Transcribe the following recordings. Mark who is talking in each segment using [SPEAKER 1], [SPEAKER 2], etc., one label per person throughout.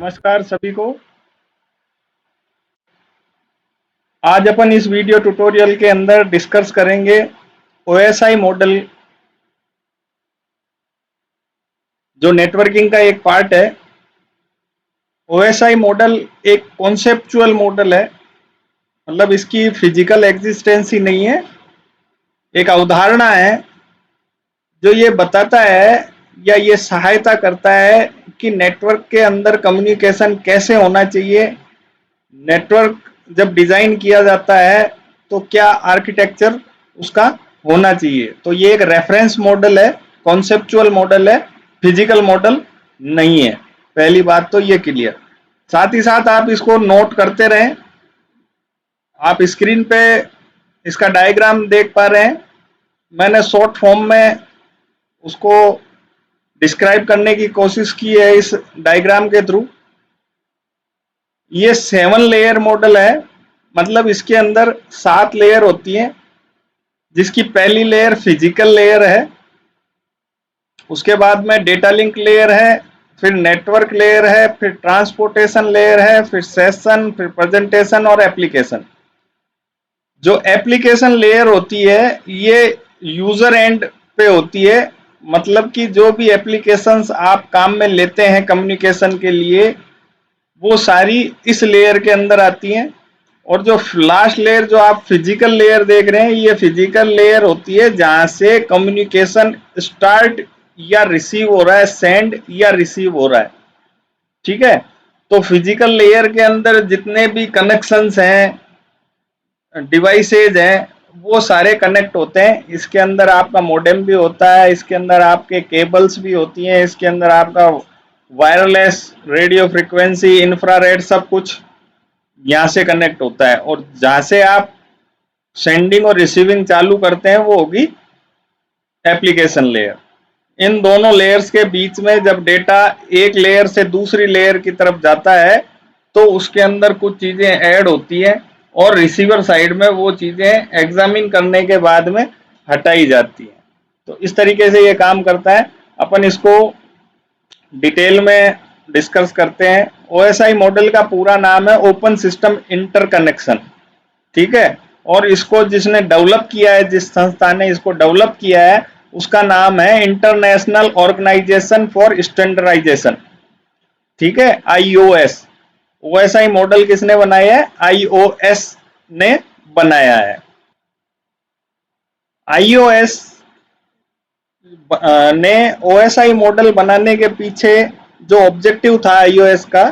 [SPEAKER 1] नमस्कार सभी को। आज अपन इस वीडियो ट्यूटोरियल के अंदर डिस्कस करेंगे ओएसआई मॉडल, जो नेटवर्किंग का एक पार्ट है। ओएसआई मॉडल एक कॉन्सेप्चुअल मॉडल है, मतलब इसकी फिजिकल एग्जिस्टेंस ही नहीं है, एक अवधारणा है जो ये बताता है या ये सहायता करता है कि नेटवर्क के अंदर कम्युनिकेशन कैसे होना चाहिए। नेटवर्क जब डिजाइन किया जाता है तो क्या आर्किटेक्चर उसका होना चाहिए। तो ये एक रेफरेंस मॉडल है, कॉन्सेप्चुअल मॉडल है, फिजिकल मॉडल नहीं है। पहली बात तो ये क्लियर। साथ ही साथ आप इसको नोट करते रहें। आप स्क्रीन पे इसका डायग्राम देख पा रहे हैं। मैंने शॉर्ट फॉर्म में उसको डिस्क्राइब करने की कोशिश की है इस डायग्राम के थ्रू। ये 7 लेयर मॉडल है, मतलब इसके अंदर 7 लेयर होती हैं, जिसकी पहली लेयर फिजिकल लेयर है, उसके बाद में डेटा लिंक लेयर है, फिर नेटवर्क लेयर है, फिर ट्रांसपोर्टेशन लेयर है, फिर सेशन, फिर प्रेजेंटेशन और एप्लीकेशन। जो एप्लीकेशन लेयर होती है ये यूजर एंड पे होती है, मतलब कि जो भी एप्लीकेशंस आप काम में लेते हैं कम्युनिकेशन के लिए, वो सारी इस लेयर के अंदर आती हैं। और जो लास्ट लेयर जो आप फिजिकल लेयर देख रहे हैं, ये फिजिकल लेयर होती है जहां से कम्युनिकेशन स्टार्ट या रिसीव हो रहा है, सेंड या रिसीव हो रहा है। ठीक है, तो फिजिकल लेयर के अंदर जितने भी कनेक्शंस हैं, डिवाइसेज हैं, वो सारे कनेक्ट होते हैं। इसके अंदर आपका मॉडेम भी होता है, इसके अंदर आपके केबल्स भी होती हैं, इसके अंदर आपका वायरलेस, रेडियो फ्रिक्वेंसी, इंफ्रारेड, सब कुछ यहाँ से कनेक्ट होता है। और जहां से आप सेंडिंग और रिसीविंग चालू करते हैं वो होगी एप्लीकेशन लेयर। इन दोनों लेयर्स के बीच में जब डेटा एक लेयर से दूसरी लेयर की तरफ जाता है तो उसके अंदर कुछ चीजें ऐड होती हैं और रिसीवर साइड में वो चीजें एग्जामिन करने के बाद में हटाई जाती हैं। तो इस तरीके से ये काम करता है। अपन इसको डिटेल में डिस्कस करते हैं। ओएसआई मॉडल का पूरा नाम है ओपन सिस्टम इंटरकनेक्शन। ठीक है, और इसको जिसने डेवलप किया है, जिस संस्था ने इसको डेवलप किया है, उसका नाम है इंटरनेशनल ऑर्गेनाइजेशन फॉर स्टैंडर्डाइजेशन। ठीक है, आईओएस। ओएसआई मॉडल किसने बनाया है? आईओएस ने बनाया है। आईओएस ने ओएसआई मॉडल बनाने के पीछे जो ऑब्जेक्टिव था आईओएस का,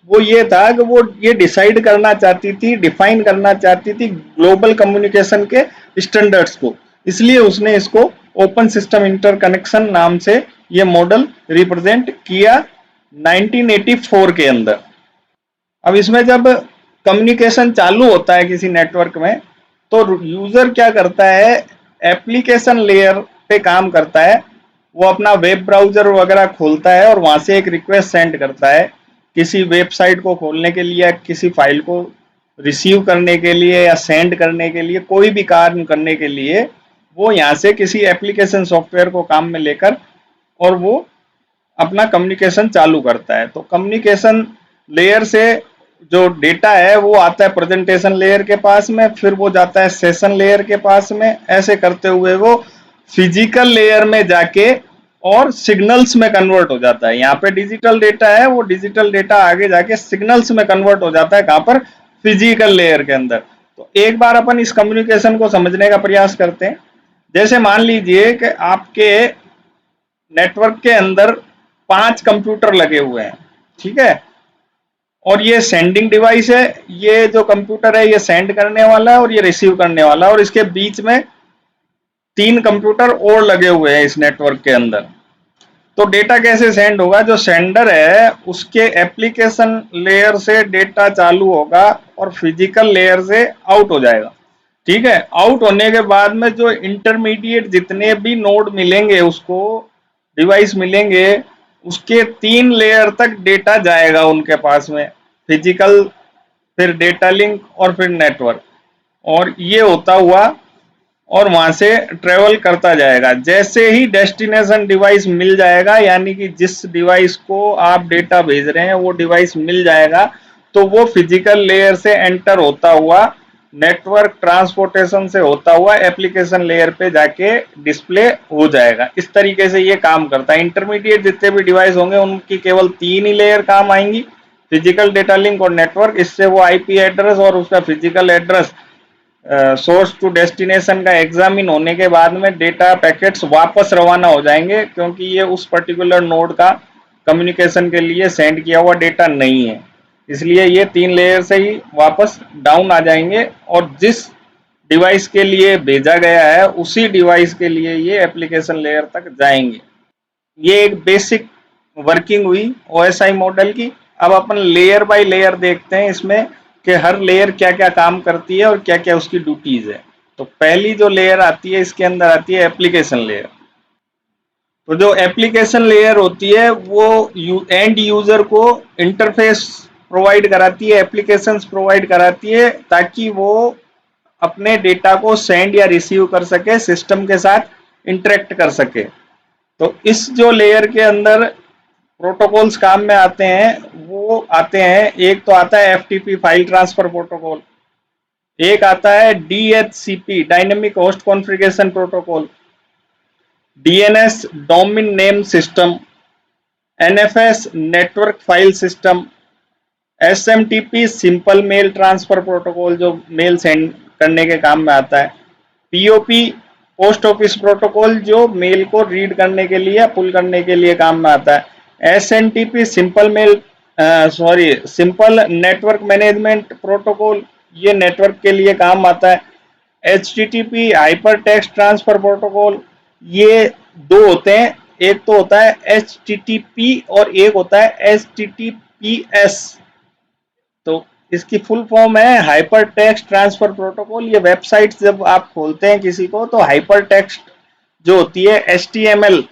[SPEAKER 1] वो ये था कि वो ये डिसाइड करना चाहती थी, डिफाइन करना चाहती थी ग्लोबल कम्युनिकेशन के स्टैंडर्ड्स को। इसलिए उसने इसको ओपन सिस्टम इंटरकनेक्शन नाम से ये मॉडल रिप्रेजेंट किया 1984 के अंदर। अब इसमें जब कम्युनिकेशन चालू होता है किसी नेटवर्क में, तो यूजर क्या करता है, एप्लीकेशन लेयर पे काम करता है। वो अपना वेब ब्राउजर वगैरह खोलता है और वहां से एक रिक्वेस्ट सेंड करता है किसी वेबसाइट को खोलने के लिए, किसी फाइल को रिसीव करने के लिए या सेंड करने के लिए, कोई भी कार्य करने के लिए वो यहाँ से किसी एप्लीकेशन सॉफ्टवेयर को काम में लेकर और वो अपना कम्युनिकेशन चालू करता है। तो कम्युनिकेशन लेयर से जो डेटा है वो आता है प्रेजेंटेशन लेयर के पास में, फिर वो जाता है सेशन लेयर के पास में, ऐसे करते हुए वो फिजिकल लेयर में जाके और सिग्नल्स में कन्वर्ट हो जाता है। यहाँ पे डिजिटल डेटा है, वो डिजिटल डेटा आगे जाके सिग्नल्स में कन्वर्ट हो जाता है। कहाँ पर? फिजिकल लेयर के अंदर। तो एक बार अपन इस कम्युनिकेशन को समझने का प्रयास करते हैं। जैसे मान लीजिए कि आपके नेटवर्क के अंदर 5 कंप्यूटर लगे हुए हैं। ठीक है, और ये सेंडिंग डिवाइस है, ये जो कंप्यूटर है ये सेंड करने वाला है और ये रिसीव करने वाला है, और इसके बीच में 3 कंप्यूटर और लगे हुए हैं इस नेटवर्क के अंदर। तो डेटा कैसे सेंड होगा? जो सेंडर है उसके एप्लीकेशन लेयर से डेटा चालू होगा और फिजिकल लेयर से आउट हो जाएगा। ठीक है, आउट होने के बाद में जो इंटरमीडिएट जितने भी नोड मिलेंगे, उसको डिवाइस मिलेंगे, उसके 3 लेयर तक डेटा जाएगा उनके पास में, फिजिकल, फिर डेटा लिंक और फिर नेटवर्क। और ये होता हुआ और वहां से ट्रेवल करता जाएगा। जैसे ही डेस्टिनेशन डिवाइस मिल जाएगा, यानी कि जिस डिवाइस को आप डेटा भेज रहे हैं वो डिवाइस मिल जाएगा, तो वो फिजिकल लेयर से एंटर होता हुआ, नेटवर्क ट्रांसपोर्टेशन से होता हुआ एप्लीकेशन लेयर पे जाके डिस्प्ले हो जाएगा। इस तरीके से ये काम करता है। इंटरमीडिएट जितने भी डिवाइस होंगे उनकी केवल 3 ही लेयर काम आएंगी, फिजिकल, डेटा लिंक और नेटवर्क। इससे वो आईपी एड्रेस और उसका physical address source to destination का एग्जामिन होने के बाद में डेटा पैकेट्स वापस रवाना हो जाएंगे, क्योंकि ये उस पर्टिकुलर नोड का कम्युनिकेशन के लिए सेंड किया हुआ डेटा नहीं है। इसलिए ये 3 लेयर से ही वापस डाउन आ जाएंगे और जिस डिवाइस के लिए भेजा गया है उसी डिवाइस के लिए ये एप्लीकेशन लेयर तक जाएंगे। ये एक बेसिक वर्किंग हुई ओएसआई मॉडल की। अब अपन लेयर बाय लेयर देखते हैं इसमें कि हर लेयर क्या क्या काम करती है और क्या क्या उसकी ड्यूटीज है। तो पहली जो लेयर आती है इसके अंदर आती है एप्लीकेशन लेयर। तो जो एप्लीकेशन लेयर होती है वो एंड यूजर को इंटरफेस प्रोवाइड कराती है, एप्लीकेशंस प्रोवाइड कराती है, ताकि वो अपने डेटा को सेंड या रिसीव कर सके, सिस्टम के साथ इंटरेक्ट कर सके। तो इस जो लेयर के अंदर प्रोटोकॉल्स काम में आते हैं वो आते हैं, एक तो आता है एफटीपी फाइल ट्रांसफर प्रोटोकॉल, एक आता है DHCP dynamic host configuration protocol, DNS domain name system, NFS network file system, SMTP simple mail transfer protocol जो मेल सेंड करने के काम में आता है, पीओपी पोस्ट ऑफिस प्रोटोकॉल जो मेल को रीड करने के लिए, पुल करने के लिए काम में आता है, SNTP simple mail simple network management protocol, ये नेटवर्क के लिए काम आता है, HTTP hyper text transfer protocol. ये दो होते हैं, एक तो होता है एचटीटीपी और एक होता है एचटीटीपीएस। तो इसकी फुल फॉर्म है हाइपर टेक्स्ट ट्रांसफर प्रोटोकॉल। ये वेबसाइट जब आप खोलते हैं किसी को तो हाइपर टेक्स्ट जो होती है एचटीएमएल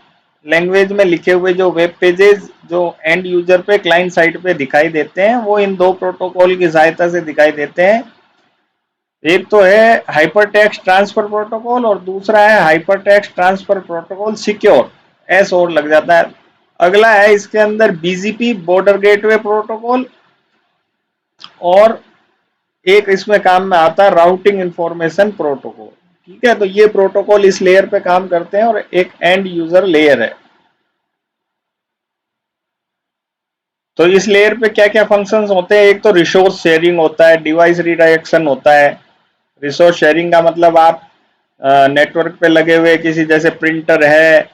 [SPEAKER 1] लैंग्वेज में लिखे हुए जो वेब पेजेस जो एंड यूजर पे क्लाइंट साइड पे दिखाई देते हैं वो इन दो प्रोटोकॉल की सहायता से दिखाई देते हैं। एक तो है हाइपर टेक्स्ट ट्रांसफर प्रोटोकॉल और दूसरा है hyper text transfer protocol secure, S और लग जाता है। अगला है इसके अंदर बीजीपी बॉर्डर गेटवे प्रोटोकॉल, और एक इसमें काम में आता है राउटिंग इंफॉर्मेशन प्रोटोकॉल। ठीक है, तो ये प्रोटोकॉल इस लेयर पे काम करते हैं और एक एंड यूजर लेयर है। तो इस लेयर पे क्या क्या फंक्शंस होते हैं, एक तो रिसोर्स शेयरिंग होता है, डिवाइस रिडायरेक्शन होता है। रिसोर्स शेयरिंग का मतलब आप नेटवर्क पे लगे हुए किसी जैसे प्रिंटर है,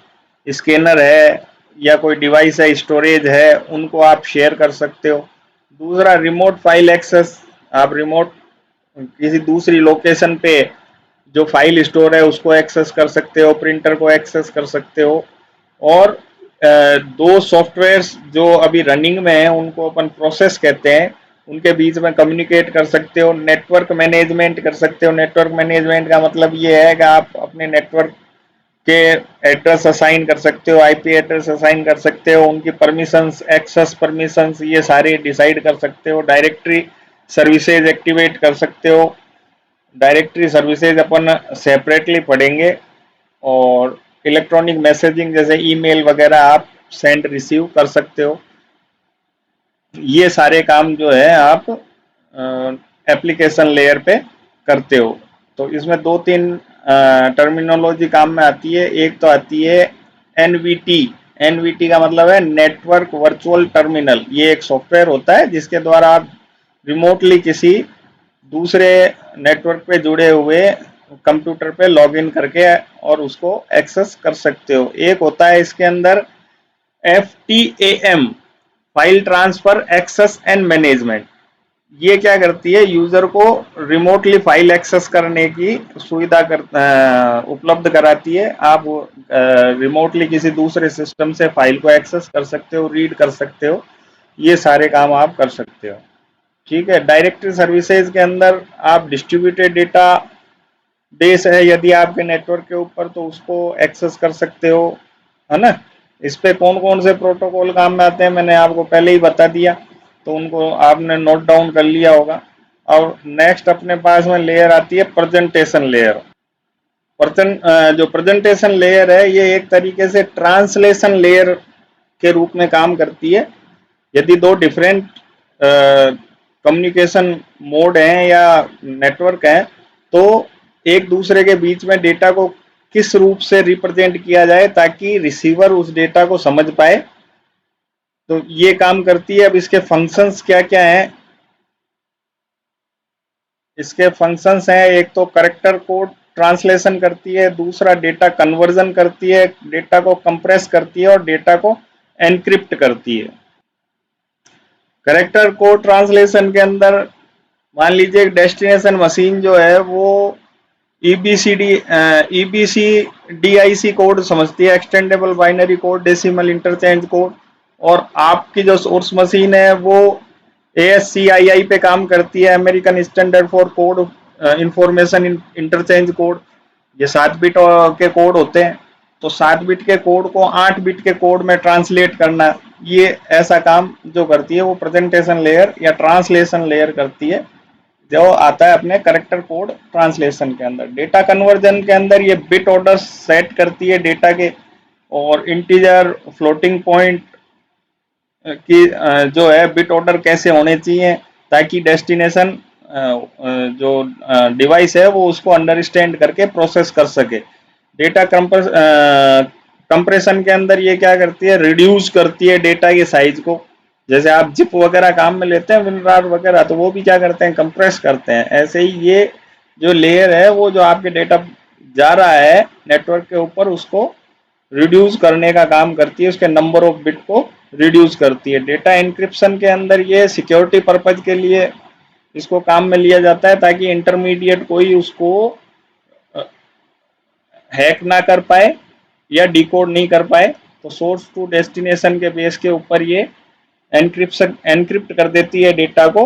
[SPEAKER 1] स्कैनर है या कोई डिवाइस है, स्टोरेज है, उनको आप शेयर कर सकते हो। दूसरा रिमोट फाइल एक्सेस, आप रिमोट किसी दूसरी लोकेशन पे जो फाइल स्टोर है उसको एक्सेस कर सकते हो, प्रिंटर को एक्सेस कर सकते हो। और दो सॉफ्टवेयर्स जो अभी रनिंग में है उनको अपन प्रोसेस कहते हैं, उनके बीच में कम्युनिकेट कर सकते हो, नेटवर्क मैनेजमेंट कर सकते हो। नेटवर्क मैनेजमेंट का मतलब ये है कि आप अपने नेटवर्क के एड्रेस असाइन कर सकते हो, आईपी एड्रेस असाइन कर सकते हो, उनकी परमिशंस, एक्सेस परमिशंस ये सारे डिसाइड कर सकते हो, डायरेक्टरी सर्विसेज एक्टिवेट कर सकते हो। डायरेक्टरी सर्विसेज अपन सेपरेटली पढ़ेंगे, और इलेक्ट्रॉनिक मैसेजिंग जैसे ईमेल वगैरह आप सेंड रिसीव कर सकते हो। ये सारे काम जो है आप एप्लीकेशन लेयर पे करते हो। तो इसमें दो तीन टर्मिनोलॉजी काम में आती है। एक तो आती है एनवीटी। एनवीटी का मतलब है नेटवर्क वर्चुअल टर्मिनल। ये एक सॉफ्टवेयर होता है जिसके द्वारा आप रिमोटली किसी दूसरे नेटवर्क पे जुड़े हुए कंप्यूटर पे लॉगिन करके और उसको एक्सेस कर सकते हो। एक होता है इसके अंदर FTAM file transfer access and management. ये क्या करती है, यूजर को रिमोटली फाइल एक्सेस करने की सुविधा उपलब्ध कराती है। आप रिमोटली किसी दूसरे सिस्टम से फाइल को एक्सेस कर सकते हो, रीड कर सकते हो, ये सारे काम आप कर सकते हो। ठीक है, डायरेक्टरी सर्विसेज के अंदर आप डिस्ट्रीब्यूटेड डेटा बेस है यदि आपके नेटवर्क के ऊपर तो उसको एक्सेस कर सकते हो, है ना। इस पे कौन कौन से प्रोटोकॉल काम में आते हैं मैंने आपको पहले ही बता दिया, तो उनको आपने नोट डाउन कर लिया होगा। और नेक्स्ट अपने पास में लेयर आती है प्रेजेंटेशन लेयर। जो प्रेजेंटेशन लेयर है ये एक तरीके से ट्रांसलेशन लेयर के रूप में काम करती है। यदि दो डिफरेंट कम्युनिकेशन मोड हैं या नेटवर्क हैं तो एक दूसरे के बीच में डेटा को किस रूप से रिप्रेजेंट किया जाए ताकि रिसीवर उस डेटा को समझ पाए, तो ये काम करती है। अब इसके फंक्शंस क्या क्या हैं, इसके फंक्शंस हैं, एक तो करेक्टर कोड ट्रांसलेशन करती है, दूसरा डेटा कन्वर्जन करती है, डेटा को कंप्रेस करती है और डेटा को एनक्रिप्ट करती है। करेक्टर कोड ट्रांसलेशन के अंदर मान लीजिए डेस्टिनेशन मशीन जो है वो EBCDIC कोड समझती है, extendable binary code, decimal interchange code, और आपकी जो सोर्स मशीन है वो ASCII पे काम करती है, American standard for code information interchange code. ये 7 बिट के कोड होते हैं, तो 7 बिट के कोड को 8 बिट के कोड में ट्रांसलेट करना, ये ऐसा काम जो करती है वो प्रेजेंटेशन लेयर या ट्रांसलेशन लेयर करती है, जो आता है अपने करेक्टर कोड ट्रांसलेशन के अंदर। डेटा कन्वर्जन के अंदर ये बिट ऑर्डर सेट करती है डेटा के, और इंटीजर, फ्लोटिंग पॉइंट की जो है बिट ऑर्डर कैसे होने चाहिए ताकि डेस्टिनेशन जो डिवाइस है वो उसको अंडरस्टैंड करके प्रोसेस कर सके। डेटा कंप्रेशन के अंदर ये क्या करती है, रिड्यूस करती है डेटा के साइज को। जैसे आप जिप वगैरह काम में लेते हैं, विनरार वगैरह, तो वो भी क्या करते हैं, कंप्रेस करते हैं। ऐसे ही ये जो लेयर है वो जो आपके डेटा जा रहा है नेटवर्क के ऊपर उसको रिड्यूस करने का काम करती है, उसके नंबर ऑफ बिट को रिड्यूस करती है। डेटा इंक्रिप्शन के अंदर ये सिक्योरिटी पर्पज के लिए इसको काम में लिया जाता है ताकि इंटरमीडिएट कोई उसको हैक ना कर पाए या डिकोड नहीं कर पाए। तो सोर्स टू डेस्टिनेशन के बेस के ऊपर ये एनक्रिप्ट कर देती है डेटा को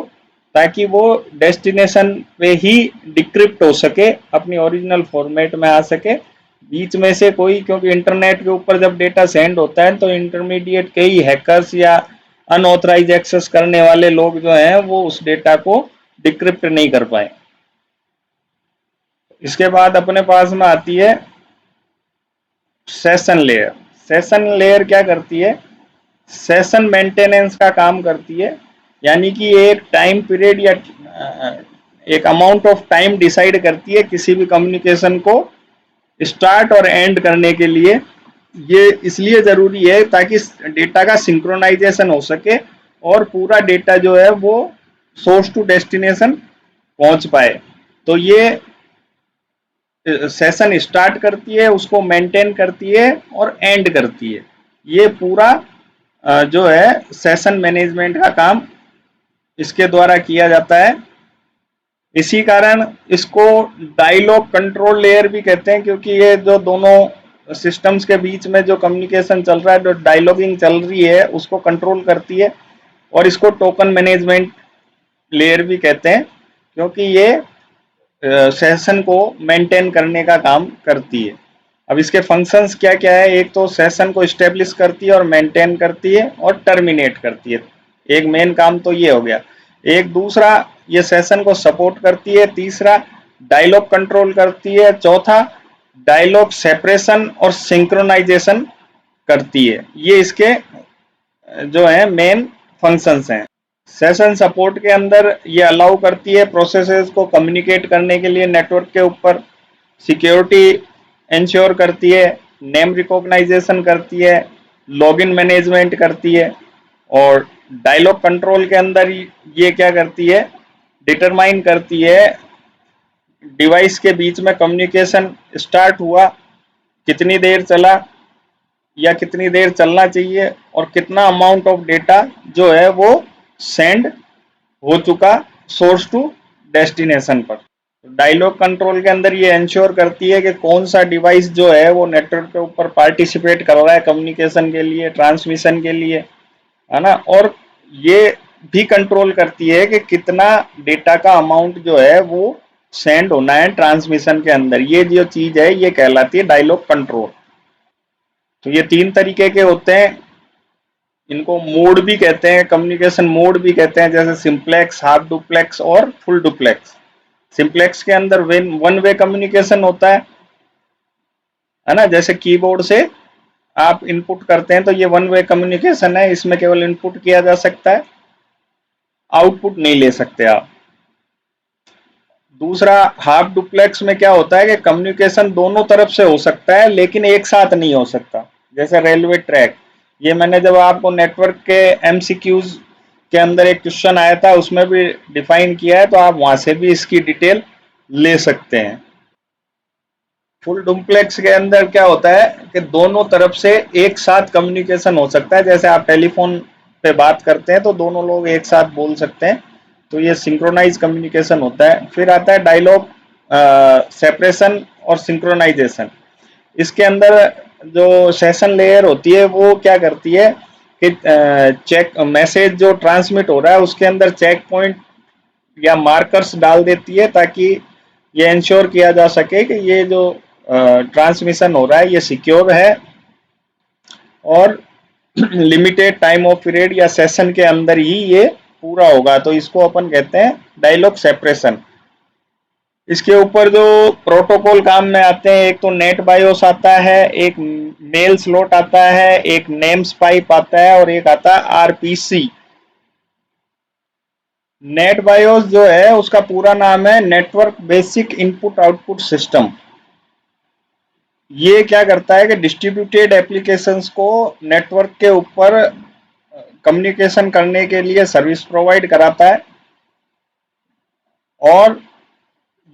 [SPEAKER 1] ताकि वो डेस्टिनेशन पे ही डिक्रिप्ट हो सके, अपनी ओरिजिनल फॉर्मेट में आ सके। बीच में से कोई, क्योंकि इंटरनेट के ऊपर जब डेटा सेंड होता है तो इंटरमीडिएट कई हैकर्स या अनऑथराइज एक्सेस करने वाले लोग जो हैं वो उस डेटा को डिक्रिप्ट नहीं कर पाए। इसके बाद अपने पास में आती है सेशन लेयर। सेशन लेयर क्या करती है, सेशन मेंटेनेंस का काम करती है, यानी कि एक टाइम पीरियड या एक अमाउंट ऑफ टाइम डिसाइड करती है किसी भी कम्युनिकेशन को स्टार्ट और एंड करने के लिए। ये इसलिए ज़रूरी है ताकि डेटा का सिंक्रोनाइजेशन हो सके और पूरा डेटा जो है वो सोर्स टू डेस्टिनेशन पहुंच पाए। तो ये सेशन स्टार्ट करती है, उसको मेंटेन करती है और एंड करती है। ये पूरा जो है सेशन मैनेजमेंट का काम इसके द्वारा किया जाता है। इसी कारण इसको डायलॉग कंट्रोल लेयर भी कहते हैं, क्योंकि ये जो दोनों सिस्टम्स के बीच में जो कम्युनिकेशन चल रहा है, जो डायलॉगिंग चल रही है, उसको कंट्रोल करती है। और इसको टोकन मैनेजमेंट लेयर भी कहते हैं, क्योंकि ये सेशन को मेंटेन करने का काम करती है। अब इसके फंक्शंस क्या क्या है, एक तो सेशन को स्टेब्लिश करती है और मेंटेन करती है और टर्मिनेट करती है। एक मेन काम तो ये हो गया। एक दूसरा, ये सेशन को सपोर्ट करती है। तीसरा, डायलॉग कंट्रोल करती है। चौथा, डायलॉग सेपरेशन और सिंक्रोनाइजेशन करती है। ये इसके जो है मेन फंक्शंस हैं। सेशन सपोर्ट के अंदर ये अलाउ करती है प्रोसेसेस को कम्युनिकेट करने के लिए नेटवर्क के ऊपर, सिक्योरिटी इंश्योर करती है, नेम रिकॉग्नाइजेशन करती है, लॉगिन मैनेजमेंट करती है। और डायलॉग कंट्रोल के अंदर ये क्या करती है, डिटरमाइन करती है डिवाइस के बीच में कम्युनिकेशन स्टार्ट हुआ, कितनी देर चला या कितनी देर चलना चाहिए, और कितना अमाउंट ऑफ डेटा जो है वो सेंड हो चुका सोर्स टू डेस्टिनेशन पर। डायलॉग कंट्रोल के अंदर ये इंश्योर करती है कि कौन सा डिवाइस जो है वो नेटवर्क के ऊपर पार्टिसिपेट कर रहा है कम्युनिकेशन के लिए, ट्रांसमिशन के लिए, है ना। और ये भी कंट्रोल करती है कि कितना डेटा का अमाउंट जो है वो सेंड होना है ट्रांसमिशन के अंदर। ये जो चीज है ये कहलाती है डायलॉग कंट्रोल। तो ये 3 तरीके के होते हैं। इनको मोड भी कहते हैं, कम्युनिकेशन मोड भी कहते हैं, जैसे सिंप्लेक्स, हाफ डुप्लेक्स और फुल डुप्लेक्स। सिंप्लेक्स के अंदर वन वे कम्युनिकेशन होता है, है ना। जैसे कीबोर्ड से आप इनपुट करते हैं तो ये वन वे कम्युनिकेशन है, इसमें केवल इनपुट किया जा सकता है, आउटपुट नहीं ले सकते आप। दूसरा, हाफ डुप्लेक्स में क्या होता है कि कम्युनिकेशन दोनों तरफ से हो सकता है लेकिन एक साथ नहीं हो सकता। जैसे रेलवे ट्रैक, ये मैंने जब आपको नेटवर्क के एमसीक्यूज के अंदर एक क्वेश्चन आया था उसमें भी डिफाइन किया है, तो आप वहां से भी इसकी डिटेल ले सकते हैं। फुल डुप्लेक्स के अंदर क्या होता है कि दोनों तरफ से एक साथ कम्युनिकेशन हो सकता है। जैसे आप टेलीफोन पे बात करते हैं तो दोनों लोग एक साथ बोल सकते हैं, तो ये सिंक्रोनाइज कम्युनिकेशन होता है। फिर आता है डायलॉग सेपरेशन और सिंक्रोनाइजेशन। इसके अंदर जो सेशन लेयर होती है वो क्या करती है कि चेक मैसेज जो ट्रांसमिट हो रहा है उसके अंदर चेक पॉइंट या मार्कर्स डाल देती है, ताकि ये इंश्योर किया जा सके कि ये जो ट्रांसमिशन हो रहा है ये सिक्योर है और लिमिटेड टाइम ऑफ पीरियड या सेशन के अंदर ही ये पूरा होगा। तो इसको अपन कहते हैं डायलॉग सेपरेशन। इसके ऊपर जो प्रोटोकॉल काम में आते हैं, एक तो नेट बायोस आता है, एक मेल स्लॉट आता है, एक नेम्स पाइप आता है और एक आता है आरपीसी। नेट बायोस जो है उसका पूरा नाम है network basic input output system. ये क्या करता है कि डिस्ट्रीब्यूटेड एप्लीकेशंस को नेटवर्क के ऊपर कम्युनिकेशन करने के लिए सर्विस प्रोवाइड कराता है। और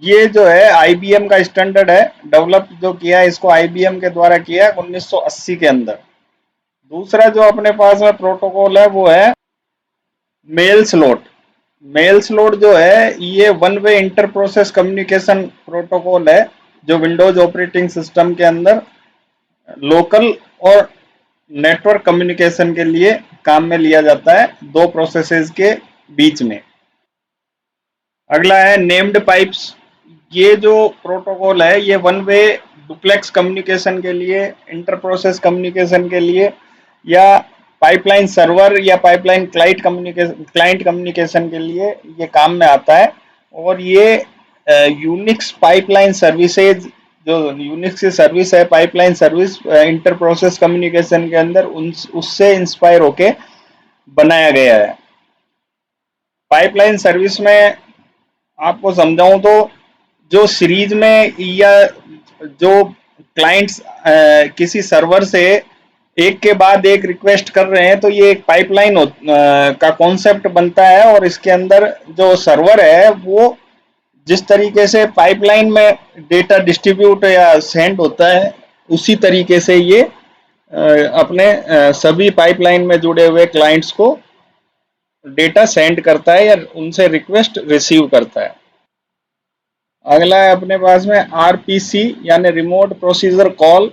[SPEAKER 1] ये जो है आईबीएम का स्टैंडर्ड है, डेवलप जो किया है इसको आईबीएम के द्वारा किया है 1980 के अंदर। दूसरा जो अपने पास में प्रोटोकॉल है वो है मेल स्लॉट। मेल स्लॉट जो है ये one way inter process communication protocol है, जो विंडोज ऑपरेटिंग सिस्टम के अंदर लोकल और नेटवर्क कम्युनिकेशन के लिए काम में लिया जाता है दो प्रोसेसेस के बीच में। अगला है नेम्ड पाइप्स। ये जो प्रोटोकॉल है ये वन वे डुप्लेक्स कम्युनिकेशन के लिए, इंटर प्रोसेस कम्युनिकेशन के लिए या पाइपलाइन सर्वर या पाइपलाइन क्लाइंट कम्युनिकेशन के लिए ये काम में आता है। और ये यूनिक्स पाइपलाइन सर्विसेज, जो यूनिक्स की सर्विस है pipeline service inter process communication के अंदर उससे इंस्पायर होके बनाया गया है। पाइपलाइन सर्विस में आपको समझाऊं तो जो सीरीज में या जो क्लाइंट्स किसी सर्वर से एक के बाद एक रिक्वेस्ट कर रहे हैं, तो ये एक पाइपलाइन का कॉन्सेप्ट बनता है और इसके अंदर जो सर्वर है वो जिस तरीके से पाइपलाइन में डेटा डिस्ट्रीब्यूट या सेंड होता है उसी तरीके से ये अपने सभी पाइपलाइन में जुड़े हुए क्लाइंट्स को डेटा सेंड करता है या उनसे रिक्वेस्ट रिसीव करता है। अगला है अपने पास में आरपीसी यानी रिमोट प्रोसीजर कॉल।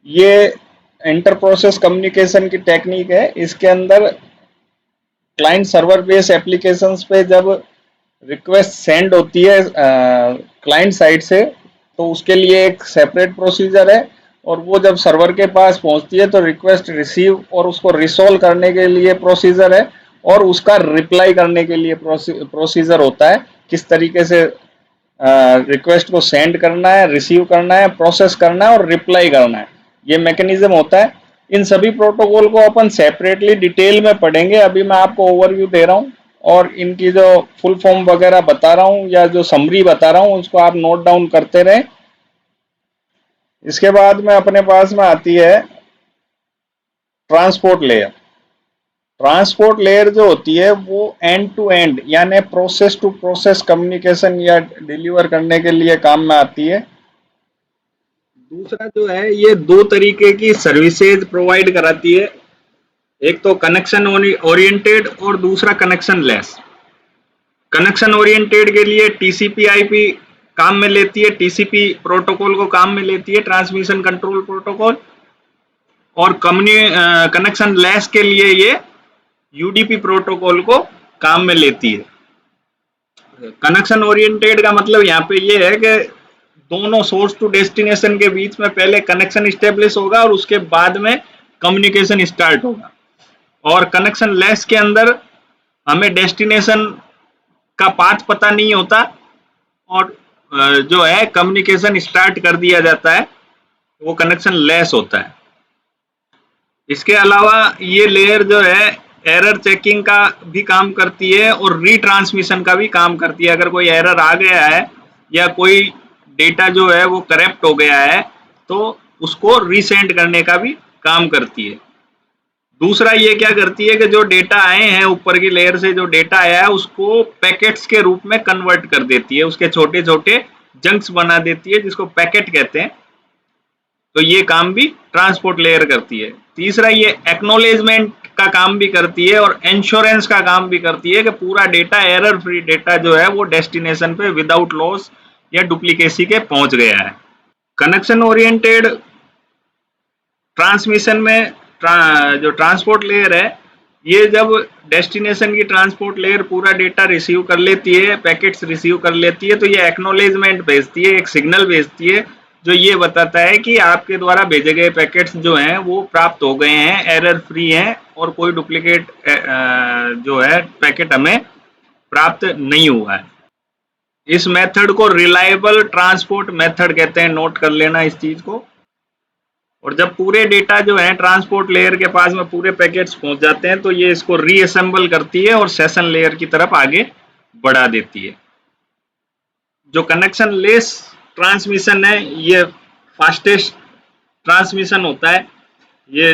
[SPEAKER 1] ये इंटर प्रोसेस कम्युनिकेशन की टेक्निक है। इसके अंदर क्लाइंट सर्वर बेस एप्लीकेशंस पे जब रिक्वेस्ट सेंड होती है क्लाइंट साइड से, तो उसके लिए एक सेपरेट प्रोसीजर है और वो जब सर्वर के पास पहुंचती है तो रिक्वेस्ट रिसीव और उसको रिसोल्व करने के लिए प्रोसीजर है और उसका रिप्लाई करने के लिए प्रोसीजर होता है। किस तरीके से रिक्वेस्ट को सेंड करना है, रिसीव करना है, प्रोसेस करना है और रिप्लाई करना है, ये मैकेनिज्म होता है। इन सभी प्रोटोकॉल को अपन सेपरेटली डिटेल में पढ़ेंगे, अभी मैं आपको ओवरव्यू दे रहा हूँ और इनकी जो फुल फॉर्म वगैरह बता रहा हूँ या जो समरी बता रहा हूँ उसको आप नोट डाउन करते रहें। इसके बाद में अपने पास में आती है ट्रांसपोर्ट लेयर। ट्रांसपोर्ट लेयर जो होती है वो एंड टू एंड यानी प्रोसेस टू प्रोसेस कम्युनिकेशन या डिलीवर करने के लिए काम में आती है। दूसरा जो है ये दो तरीके की सर्विसेज प्रोवाइड कराती है, एक तो कनेक्शन ओरिएंटेड और दूसरा कनेक्शन लेस। कनेक्शन ओरिएंटेड के लिए टीसीपी आईपी काम में लेती है, टीसीपी प्रोटोकॉल को काम में लेती है, ट्रांसमिशन कंट्रोल प्रोटोकॉल। और कनेक्शन लेस के लिए ये यूडीपी प्रोटोकॉल को काम में लेती है। कनेक्शन ओरिएंटेड का मतलब यहाँ पे ये है कि दोनों सोर्स टू डेस्टिनेशन के बीच में पहले कनेक्शन स्टेब्लिश होगा और उसके बाद में कम्युनिकेशन स्टार्ट होगा। और कनेक्शन लेस के अंदर हमें डेस्टिनेशन का पाथ पता नहीं होता और जो है कम्युनिकेशन स्टार्ट कर दिया जाता है। वो कनेक्शन लेस होता है। इसके अलावा ये लेयर जो है एरर चेकिंग का भी काम करती है और रीट्रांसमिशन का भी काम करती है। अगर कोई एरर आ गया है या कोई डेटा जो है वो करप्ट हो गया है तो उसको रीसेंड करने का भी काम करती है। दूसरा ये क्या करती है कि जो डेटा आए हैं ऊपर की लेयर से, जो डेटा आया है उसको पैकेट्स के रूप में कन्वर्ट कर देती है, उसके छोटे छोटे जंक्स बना देती है जिसको पैकेट कहते हैं। तो ये काम भी ट्रांसपोर्ट लेयर करती है। तीसरा ये एक्नॉलेजमेंट का काम भी करती है और इंश्योरेंस का काम भी करती है कि पूरा डेटा, एरर फ्री डेटा जो है वो डेस्टिनेशन पे विदाउट लॉस या डुप्लीकेसी के पहुंच गया है। कनेक्शन ओरिएंटेड ट्रांसमिशन में जो ट्रांसपोर्ट लेयर है, ये जब डेस्टिनेशन की ट्रांसपोर्ट लेयर पूरा डेटा रिसीव कर लेती है, पैकेट्स रिसीव कर लेती है, तो ये एक्नॉलेजमेंट भेजती है, एक सिग्नल भेजती है जो ये बताता है कि आपके द्वारा भेजे गए पैकेट्स जो हैं वो प्राप्त हो गए हैं, एरर फ्री हैं और कोई डुप्लीकेट जो है पैकेट हमें प्राप्त नहीं हुआ है। इस मेथड को रिलायबल ट्रांसपोर्ट मेथड कहते हैं, नोट कर लेना इस चीज को। और जब पूरे डेटा जो है ट्रांसपोर्ट लेयर के पास में पूरे पैकेट्स पहुंच जाते हैं तो ये इसको रीअसेंबल करती है और सेशन लेयर की तरफ आगे बढ़ा देती है। जो कनेक्शन लेस ट्रांसमिशन है ये फास्टेस्ट ट्रांसमिशन होता है, ये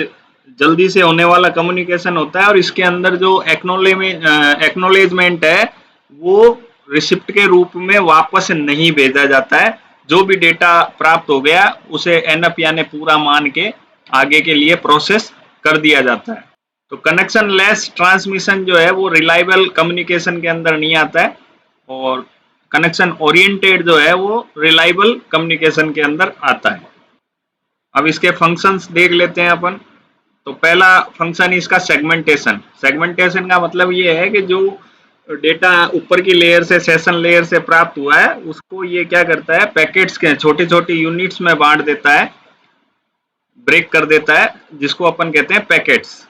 [SPEAKER 1] जल्दी से होने वाला कम्युनिकेशन होता है और इसके अंदर जो एक्नॉलेजमेंट है वो रिसिप्ट के रूप में वापस नहीं भेजा जाता है। जो भी डेटा प्राप्त हो गया उसे एनएफ यानी पूरा मान के आगे के लिए प्रोसेस कर दिया जाता है। तो कनेक्शन लेस ट्रांसमिशन जो है वो रिलायबल कम्युनिकेशन के अंदर नहीं आता है और कनेक्शन ओरिएंटेड जो है वो रिलायबल कम्युनिकेशन के अंदर आता है। अब इसके फंक्शंस देख लेते हैं अपन। तो पहला फंक्शन इसका सेगमेंटेशन। सेगमेंटेशन का मतलब ये है कि जो डेटा ऊपर की लेयर से, सेशन लेयर से प्राप्त हुआ है उसको ये क्या करता है, पैकेट्स के छोटे छोटे यूनिट्स में बांट देता है, ब्रेक कर देता है, जिसको अपन कहते हैं पैकेट्स।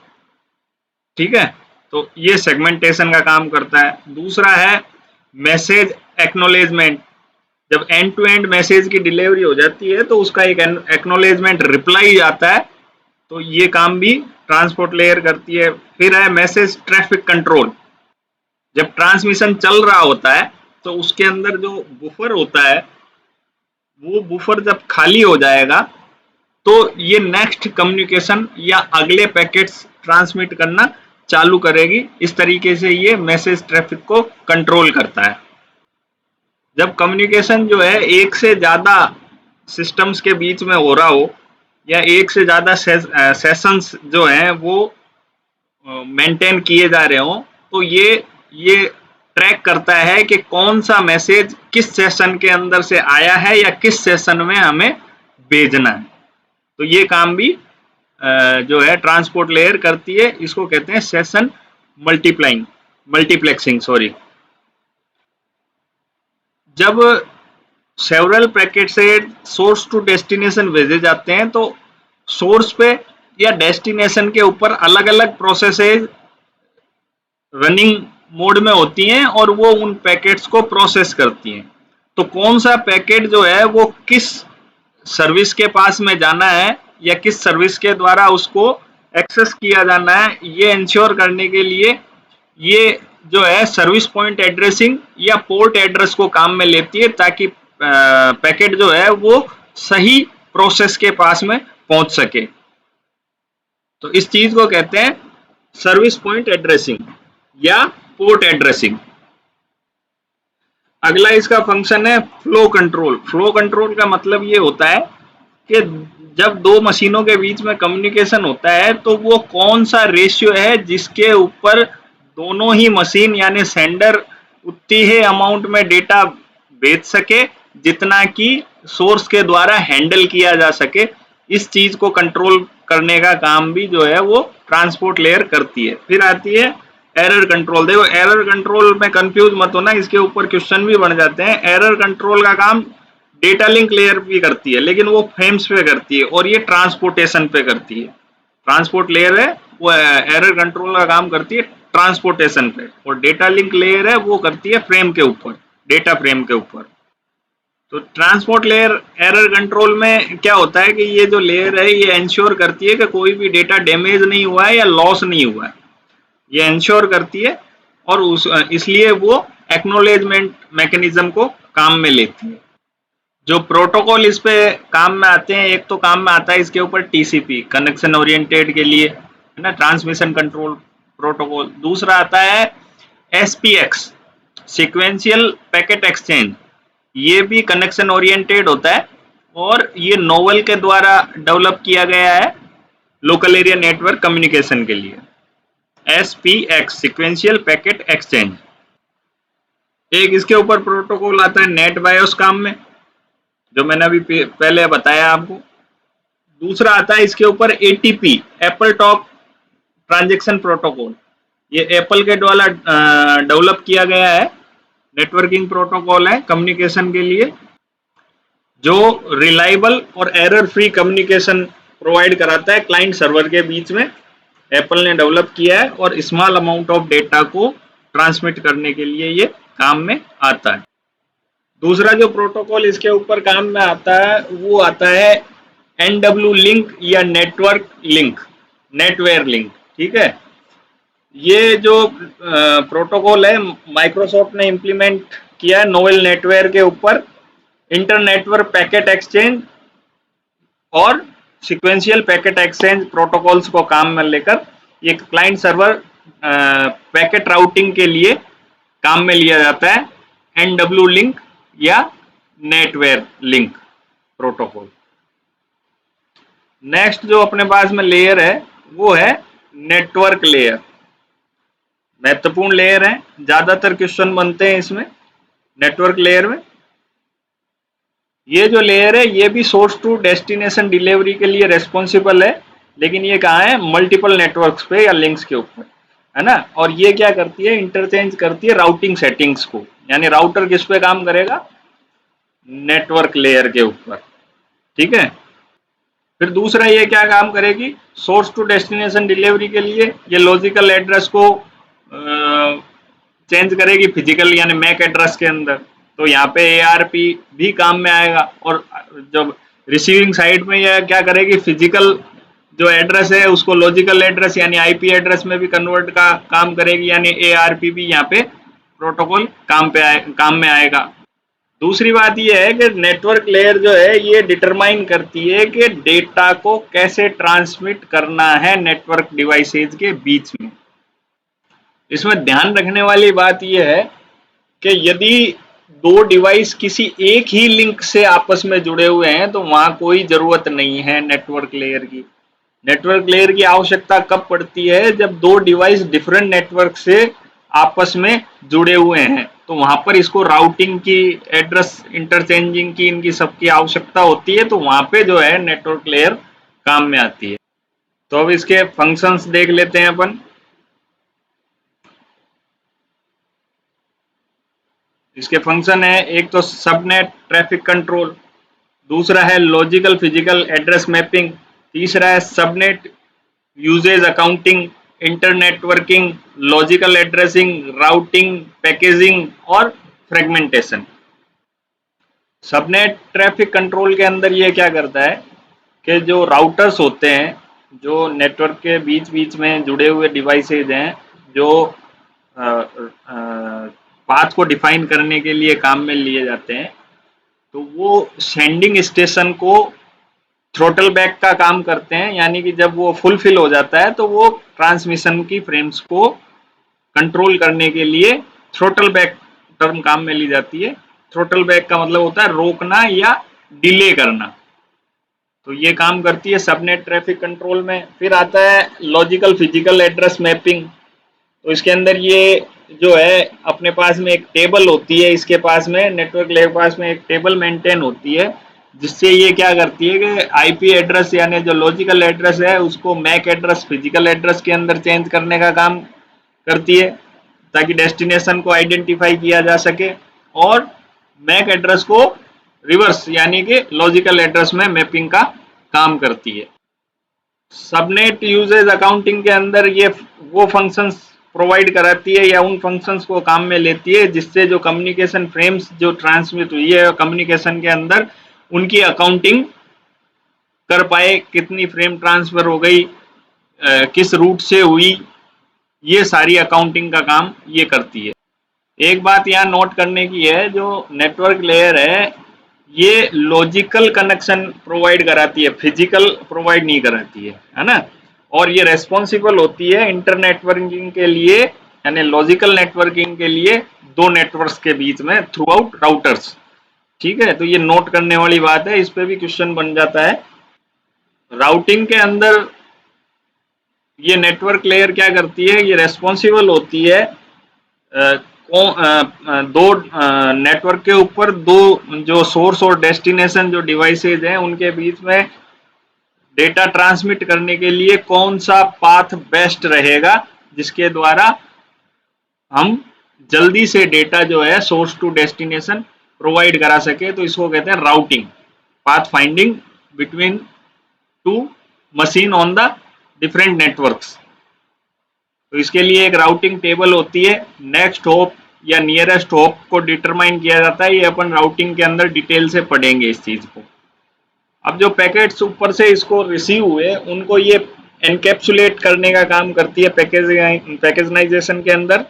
[SPEAKER 1] ठीक है, तो ये सेगमेंटेशन का काम करता है। दूसरा है मैसेज एक्नॉलेजमेंट। जब एंड टू एंड मैसेज की डिलीवरी हो जाती है तो उसका एक एक्नॉलेजमेंट रिप्लाई आता है, तो ये काम भी ट्रांसपोर्ट लेयर करती है। फिर है मैसेज ट्रैफिक कंट्रोल। जब ट्रांसमिशन चल रहा होता है तो उसके अंदर जो बुफर होता है वो बुफर जब खाली हो जाएगा तो ये नेक्स्ट कम्युनिकेशन या अगले पैकेट्स ट्रांसमिट करना चालू करेगी। इस तरीके से ये मैसेज ट्रैफिक को कंट्रोल करता है। जब कम्युनिकेशन जो है एक से ज़्यादा सिस्टम्स के बीच में हो रहा हो या एक से ज़्यादा सेशंस जो हैं वो मेंटेन किए जा रहे हों, तो ये ट्रैक करता है कि कौन सा मैसेज किस सेशन के अंदर से आया है या किस सेशन में हमें भेजना है। तो ये काम भी जो है ट्रांसपोर्ट लेयर करती है। इसको कहते हैं सेशन मल्टीप्लेक्सिंग। सॉरी। जब सेवरल पैकेट से सोर्स टू डेस्टिनेशन भेजे जाते हैं तो सोर्स पे या डेस्टिनेशन के ऊपर अलग अलग प्रोसेसेस रनिंग मोड में होती हैं और वो उन पैकेट्स को प्रोसेस करती हैं। तो कौन सा पैकेट जो है वो किस सर्विस के पास में जाना है या किस सर्विस के द्वारा उसको एक्सेस किया जाना है, ये इंश्योर करने के लिए ये जो है सर्विस पॉइंट एड्रेसिंग या पोर्ट एड्रेस को काम में लेती है, ताकि पैकेट जो है वो सही प्रोसेस के पास में पहुंच सके। तो इस चीज को कहते हैं सर्विस पॉइंट एड्रेसिंग या पोर्ट एड्रेसिंग। अगला इसका फंक्शन है फ्लो कंट्रोल। फ्लो कंट्रोल का मतलब ये होता है कि जब दो मशीनों के बीच में कम्युनिकेशन होता है तो वो कौन सा रेशियो है जिसके ऊपर दोनों ही मशीन यानी सेंडर उतनी ही अमाउंट में डेटा भेज सके जितना कि सोर्स के द्वारा हैंडल किया जा सके। इस चीज को कंट्रोल करने का काम भी जो है वो ट्रांसपोर्ट लेयर करती है। फिर आती है एरर कंट्रोल। देखो एरर कंट्रोल में कंफ्यूज मत होना, इसके ऊपर क्वेश्चन भी बन जाते हैं। एरर कंट्रोल का काम डेटा लिंक लेयर भी करती है लेकिन वो फ्रेम्स पे करती है और ये ट्रांसपोर्टेशन पे करती है। ट्रांसपोर्ट लेयर है वो एरर कंट्रोल का काम करती है ट्रांसपोर्टेशन पे, और डेटा लिंक लेयर है वो करती है फ्रेम के ऊपर, डेटा फ्रेम के ऊपर। तो ट्रांसपोर्ट लेयर एरर कंट्रोल में क्या होता है कि ये जो लेयर है ये इंश्योर करती है कि कोई भी डेटा डैमेज नहीं हुआ है या लॉस नहीं हुआ है, ये इंश्योर करती है। और इसलिए वो एक्नॉलेजमेंट मैकेनिज्म को काम में लेती है। जो प्रोटोकॉल इस पे काम में आते हैं, एक तो काम में आता है इसके ऊपर टीसीपी कनेक्शन ओरिएंटेड के लिए, है ना, ट्रांसमिशन कंट्रोल प्रोटोकॉल। दूसरा आता है एसपीएक्स, सीक्वेंशियल पैकेट एक्सचेंज, ये भी कनेक्शन ओरिएंटेड होता है और ये नोवल के द्वारा डेवलप किया गया है लोकल एरिया नेटवर्क कम्युनिकेशन के लिए। SPX, sequential packet exchange. एक इसके ऊपर प्रोटोकॉल आता है नेट बायोस काम में, जो मैंने अभी पहले बताया आपको। दूसरा आता है इसके ऊपर ATP, Apple top transaction protocol, ये एप्पल के द्वारा डेवलप किया गया है नेटवर्किंग प्रोटोकॉल है कम्युनिकेशन के लिए, जो रिलायबल और एरर फ्री कम्युनिकेशन प्रोवाइड कराता है क्लाइंट सर्वर के बीच में। एप्पल ने डेवलप किया है और स्मॉल अमाउंट ऑफ डेटा को ट्रांसमिट करने के लिए ये काम में आता है। दूसरा जो प्रोटोकॉल इसके ऊपर काम में आता है वो आता है एनडब्ल्यू लिंक या नेटवर्क लिंक, नेटवेयर लिंक। ठीक है, ये जो प्रोटोकॉल है माइक्रोसॉफ्ट ने इम्प्लीमेंट किया है नोवेल नेटवेयर के ऊपर। इंटरनेटवर्क पैकेट एक्सचेंज और सीक्वेंशियल पैकेट एक्सचेंज प्रोटोकॉल्स को काम में लेकर ये क्लाइंट सर्वर पैकेट राउटिंग के लिए काम में लिया जाता है, एनडब्ल्यू लिंक या नेटवेयर लिंक प्रोटोकॉल। नेक्स्ट जो अपने पास में लेयर है वो है नेटवर्क लेयर। महत्वपूर्ण लेयर है, ज्यादातर क्वेश्चन बनते हैं इसमें नेटवर्क लेयर में। ये जो लेयर है ये भी सोर्स टू डेस्टिनेशन डिलीवरी के लिए रेस्पॉन्सिबल है, लेकिन ये कहाँ है, मल्टीपल नेटवर्क्स पे या लिंक्स के ऊपर, है ना। और ये क्या करती है, इंटरचेंज करती है राउटिंग सेटिंग्स को, यानी राउटर किस पे काम करेगा, नेटवर्क लेयर के ऊपर। ठीक है, फिर दूसरा ये क्या काम करेगी, सोर्स टू डेस्टिनेशन डिलीवरी के लिए ये लॉजिकल एड्रेस को चेंज करेगी फिजिकल यानी मैक एड्रेस के अंदर, तो यहाँ पे एआरपी भी काम में आएगा। और जब रिसीविंग साइड में यह क्या करेगी, फिजिकल जो एड्रेस है उसको लॉजिकल एड्रेस यानी आईपी एड्रेस में भी कन्वर्ट का काम करेगी, यानी एआरपी भी यहाँ पे प्रोटोकॉल काम में आएगा। दूसरी बात यह है कि नेटवर्क लेयर जो है ये डिटरमाइन करती है कि डेटा को कैसे ट्रांसमिट करना है नेटवर्क डिवाइसेज के बीच में। इसमें ध्यान रखने वाली बात यह है कि यदि दो डिवाइस किसी एक ही लिंक से आपस में जुड़े हुए हैं तो वहां कोई जरूरत नहीं है नेटवर्क लेयर की। नेटवर्क लेयर की आवश्यकता कब पड़ती है, जब दो डिवाइस डिफरेंट नेटवर्क से आपस में जुड़े हुए हैं, तो वहां पर इसको राउटिंग की, एड्रेस इंटरचेंजिंग की, इनकी सबकी आवश्यकता होती है, तो वहां पे जो है नेटवर्क लेयर काम में आती है। तो अब इसके फंक्शंस देख लेते हैं अपन। इसके फंक्शन है, एक तो सबनेट ट्रैफिक कंट्रोल, दूसरा है लॉजिकल फिजिकल एड्रेस मैपिंग, तीसरा है subnet usage accounting, internetworking, logical addressing, routing, packaging और फ्रेगमेंटेशन। सबनेट ट्रैफिक कंट्रोल के अंदर ये क्या करता है कि जो राउटर्स होते हैं, जो नेटवर्क के बीच बीच में जुड़े हुए डिवाइसेज हैं, जो पाथ को डिफाइन करने के लिए काम में लिए जाते हैं, तो वो सेंडिंग स्टेशन को थ्रोटल बैक का काम करते हैं, यानी कि जब वो फुलफिल हो जाता है तो वो ट्रांसमिशन की फ्रेम्स को कंट्रोल करने के लिए थ्रोटल बैक टर्म काम में ली जाती है। थ्रोटल बैक का मतलब होता है रोकना या डिले करना, तो ये काम करती है सबनेट ट्रैफिक कंट्रोल में। फिर आता है लॉजिकल फिजिकल एड्रेस मैपिंग, तो इसके अंदर ये जो है अपने पास में एक टेबल होती है, इसके पास में नेटवर्क लेयर के पास में एक टेबल मेंटेन होती है, जिससे ये क्या करती है कि आईपी एड्रेस यानी जो लॉजिकल एड्रेस है उसको मैक एड्रेस फिजिकल एड्रेस के अंदर चेंज करने का काम करती है, ताकि डेस्टिनेशन को आइडेंटिफाई किया जा सके, और मैक एड्रेस को रिवर्स यानी कि लॉजिकल एड्रेस में मैपिंग का काम करती है। सबनेट यूजेज अकाउंटिंग के अंदर ये वो फंक्शंस प्रोवाइड कराती है या उन फंक्शंस को काम में लेती है जिससे जो कम्युनिकेशन फ्रेम्स जो ट्रांसमिट हुई है कम्युनिकेशन के अंदर उनकी अकाउंटिंग कर पाए, कितनी फ्रेम ट्रांसफर हो गई, किस रूट से हुई, ये सारी अकाउंटिंग का काम ये करती है। एक बात यहाँ नोट करने की है, जो नेटवर्क लेयर है ये लॉजिकल कनेक्शन प्रोवाइड कराती है, फिजिकल प्रोवाइड नहीं कराती है ना। और ये रेस्पॉन्सिबल होती है इंटर नेटवर्किंग के लिए, यानी लॉजिकल नेटवर्किंग के लिए दो नेटवर्क्स के बीच में थ्रू आउट राउटर्स। ठीक है, तो ये नोट करने वाली बात है, इस पे भी क्वेश्चन बन जाता है। राउटिंग के अंदर ये नेटवर्क लेयर क्या करती है, ये रेस्पॉन्सिबल होती है दो नेटवर्क के ऊपर दो जो सोर्स और डेस्टिनेशन जो डिवाइसेज हैं उनके बीच में डेटा ट्रांसमिट करने के लिए कौन सा पाथ बेस्ट रहेगा जिसके द्वारा हम जल्दी से डेटा जो है सोर्स टू डेस्टिनेशन प्रोवाइड करा सके, तो इसको कहते हैं routing, path finding between two machine on the different networks. तो इसके लिए एक राउटिंग टेबल होती है, नेक्स्ट हॉप या नियरेस्ट हॉप को डिटरमाइन किया जाता है, ये अपन राउटिंग के अंदर डिटेल से पढ़ेंगे इस चीज को। अब जो पैकेट्स ऊपर से इसको रिसीव हुए उनको ये एनकैप्सुलेट करने का काम करती है पैकेजनाइजेशन के अंदर।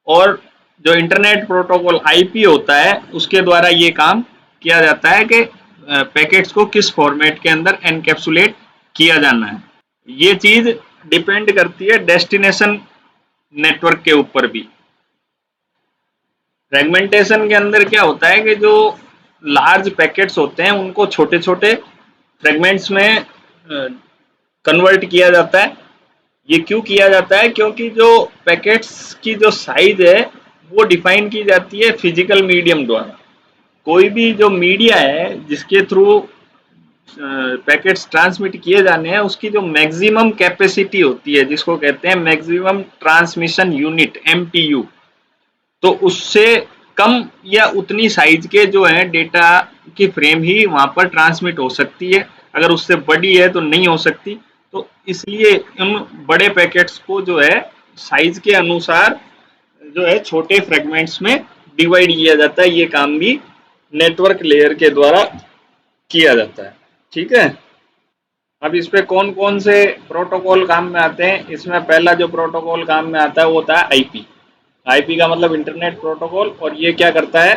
[SPEAKER 1] और जो इंटरनेट प्रोटोकॉल आईपी होता है उसके द्वारा ये काम किया जाता है कि पैकेट्स को किस फॉर्मेट के अंदर एनकैप्सुलेट किया जाना है। ये चीज डिपेंड करती है डेस्टिनेशन नेटवर्क के ऊपर भी। फ्रेगमेंटेशन के अंदर क्या होता है कि जो लार्ज पैकेट्स होते हैं उनको छोटे छोटे फ्रेगमेंट्स में कन्वर्ट किया जाता है। ये क्यों किया जाता है, क्योंकि जो पैकेट्स की जो साइज है वो डिफाइन की जाती है फिजिकल मीडियम द्वारा। कोई भी जो मीडिया है जिसके थ्रू पैकेट्स ट्रांसमिट किए जाने हैं उसकी जो मैक्सिमम कैपेसिटी होती है जिसको कहते हैं मैक्सिमम ट्रांसमिशन यूनिट एमटीयू, तो उससे कम या उतनी साइज के जो है डेटा की फ्रेम ही वहां पर ट्रांसमिट हो सकती है, अगर उससे बड़ी है तो नहीं हो सकती। तो इसलिए उन बड़े पैकेट्स को जो है साइज के अनुसार जो है छोटे फ्रेगमेंट्स में डिवाइड किया जाता है। ये काम भी नेटवर्क लेयर के द्वारा किया जाता है। ठीक है, अब इस पे कौन कौन से प्रोटोकॉल काम में आते हैं, इसमें पहला जो प्रोटोकॉल काम में आता है वो होता है आईपी। आईपी का मतलब इंटरनेट प्रोटोकॉल, और ये क्या करता है,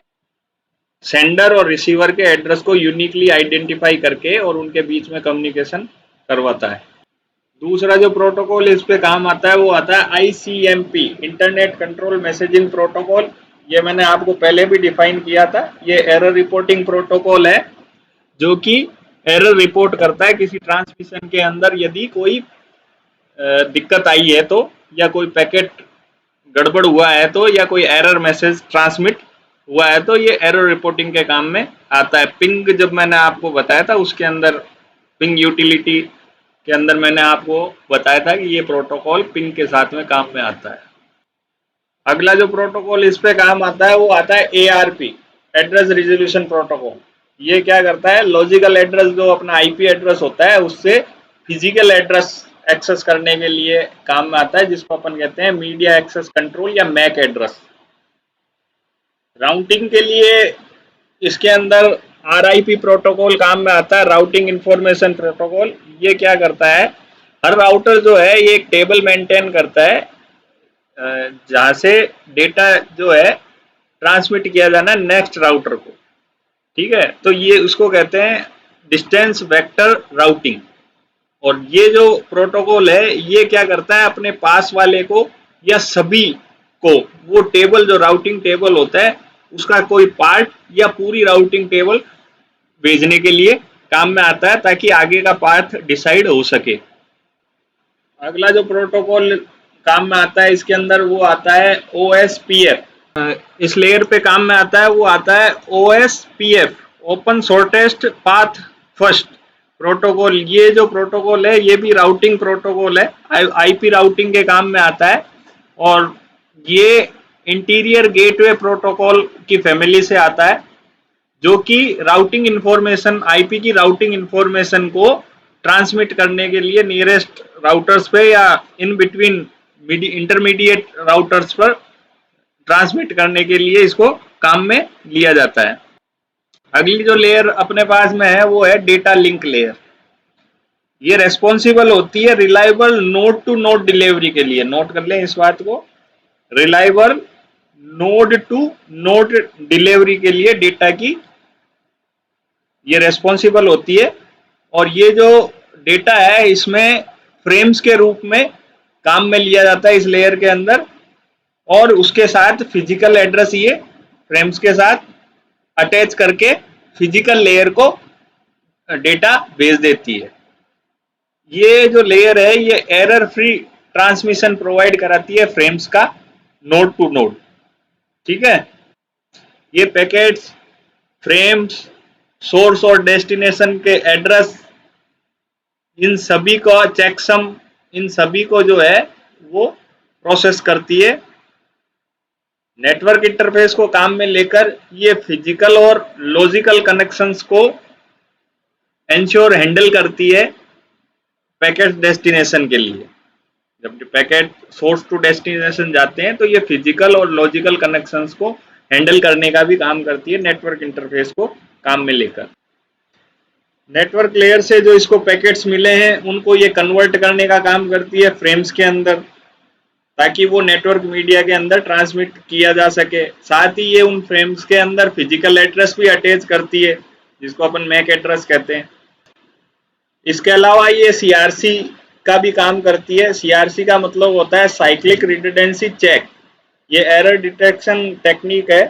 [SPEAKER 1] सेंडर और रिसीवर के एड्रेस को यूनिकली आइडेंटिफाई करके और उनके बीच में कम्युनिकेशन करवाता है। दूसरा जो प्रोटोकॉल इस पे काम आता है वो आता है ICMP, internet control messaging protocol. ये मैंने आपको पहले भी डिफाइन किया था। ये एरर रिपोर्टिंग प्रोटोकॉल है जो कि एरर रिपोर्ट करता है किसी ट्रांसमिशन के अंदर यदि कोई दिक्कत आई है तो, या कोई पैकेट गड़बड़ हुआ है तो, या कोई एरर मैसेज ट्रांसमिट हुआ है तो ये एरर रिपोर्टिंग के काम में आता है। पिंग जब मैंने आपको बताया था उसके अंदर, पिंग यूटिलिटी के अंदर मैंने आपको बताया था कि ये प्रोटोकॉल पिंग के साथ में काम में आता है। अगला जो प्रोटोकॉल इस पे काम आता है वो आता है एआरपी, एड्रेस रिजोल्यूशन प्रोटोकॉल। ये क्या करता है, लॉजिकल एड्रेस जो अपना आईपी एड्रेस होता है उससे फिजिकल एड्रेस एक्सेस करने के लिए काम में आता है, जिसको अपन कहते हैं मीडिया एक्सेस कंट्रोल या मैक एड्रेस। राउटिंग के लिए इसके अंदर आरआईपी प्रोटोकॉल काम में आता है, राउटिंग इंफॉर्मेशन प्रोटोकॉल। ये क्या करता है, हर राउटर जो है ये एक टेबल मेंटेन करता है जहां से डेटा जो है ट्रांसमिट किया जाना है नेक्स्ट राउटर को। ठीक है, तो ये उसको कहते हैं डिस्टेंस वेक्टर राउटिंग। और ये जो प्रोटोकॉल है ये क्या करता है, अपने पास वाले को या सभी को वो टेबल जो राउटिंग टेबल होता है उसका कोई पार्ट या पूरी राउटिंग टेबल भेजने के लिए काम में आता है ताकि आगे का पाथ डिसाइड हो सके। अगला जो प्रोटोकॉल काम में आता है इसके अंदर वो आता है OSPF। इस लेयर पे काम में आता है वो आता है OSPF, open shortest path first protocol. ये जो प्रोटोकॉल है ये भी राउटिंग प्रोटोकॉल है, आईपी राउटिंग के काम में आता है। और ये इंटीरियर गेटवे प्रोटोकॉल की फैमिली से आता है जो कि राउटिंग इंफॉर्मेशन, आईपी की राउटिंग इंफॉर्मेशन को ट्रांसमिट करने के लिए नियरेस्ट राउटर्स पे या इन बिटवीन इंटरमीडिएट राउटर्स पर ट्रांसमिट करने के लिए इसको काम में लिया जाता है। अगली जो लेयर अपने पास में है वो है डेटा लिंक लेयर। ये रेस्पॉन्सिबल होती है reliable node to node delivery के लिए। नोट कर लें इस बात को, reliable node to node delivery के लिए डेटा की ये रेस्पॉन्सिबल होती है। और ये जो डेटा है इसमें फ्रेम्स के रूप में काम में लिया जाता है इस लेयर के अंदर, और उसके साथ फिजिकल एड्रेस ये फ्रेम्स के साथ अटैच करके फिजिकल लेयर को डेटा भेज देती है। ये जो लेयर है ये एरर फ्री ट्रांसमिशन प्रोवाइड कराती है फ्रेम्स का नोड टू नोड। ठीक है, ये पैकेट्स, फ्रेम्स, सोर्स और डेस्टिनेशन के एड्रेस, इन सभी को चेकसम, इन सभी को जो है वो प्रोसेस करती है। नेटवर्क इंटरफेस को काम में लेकर ये फिजिकल और लॉजिकल कनेक्शंस को एंश्योर हैंडल करती है पैकेट डेस्टिनेशन के लिए। जब पैकेट सोर्स टू डेस्टिनेशन जाते हैं तो ये फिजिकल और लॉजिकल कनेक्शंस को हैंडल करने का भी काम करती है नेटवर्क इंटरफेस को काम में लेकर। नेटवर्क लेयर से जो इसको पैकेट्स मिले हैं उनको ये कन्वर्ट करने का काम करती है फ्रेम्स के अंदर, ताकि वो नेटवर्क मीडिया के अंदर ट्रांसमिट किया जा सके। साथ ही ये उन फ्रेम्स के अंदर फिजिकल एड्रेस भी अटैच करती है जिसको अपन मैक एड्रेस कहते हैं। इसके अलावा ये सीआरसी का भी काम करती है। सीआरसी का मतलब होता है साइक्लिक रिडंडेंसी चेक। ये एरर डिटेक्शन टेक्निक है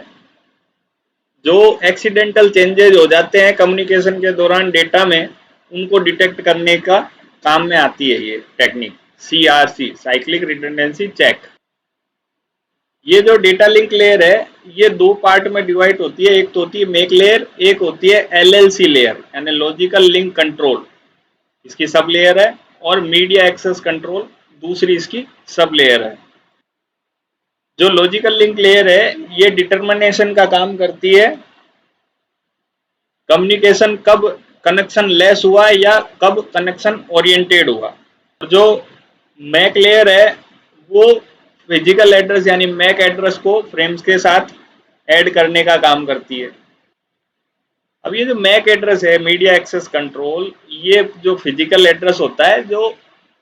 [SPEAKER 1] जो एक्सीडेंटल चेंजेस हो जाते हैं कम्युनिकेशन के दौरान डेटा में, उनको डिटेक्ट करने का काम में आती है ये technique CRC, cyclic redundancy check. ये जो डेटा लिंक लेयर है ये दो पार्ट में डिवाइड होती है। एक तो होती है मेक लेयर, एक होती है एलएलसी लेयर यानी लॉजिकल लिंक कंट्रोल, इसकी सब लेयर है। और मीडिया एक्सेस कंट्रोल दूसरी इसकी सब लेयर है। जो लॉजिकल लिंक लेयर है ये डिटरमिनेशन का काम करती है कम्युनिकेशन कब कनेक्शन लेस हुआ या कब कनेक्शन ओरिएंटेड हुआ। जो मैक लेयर है वो फिजिकल एड्रेस यानी मैक एड्रेस को फ्रेम्स के साथ ऐड करने का काम करती है। अब ये जो मैक एड्रेस है मीडिया एक्सेस कंट्रोल, ये जो फिजिकल एड्रेस होता है जो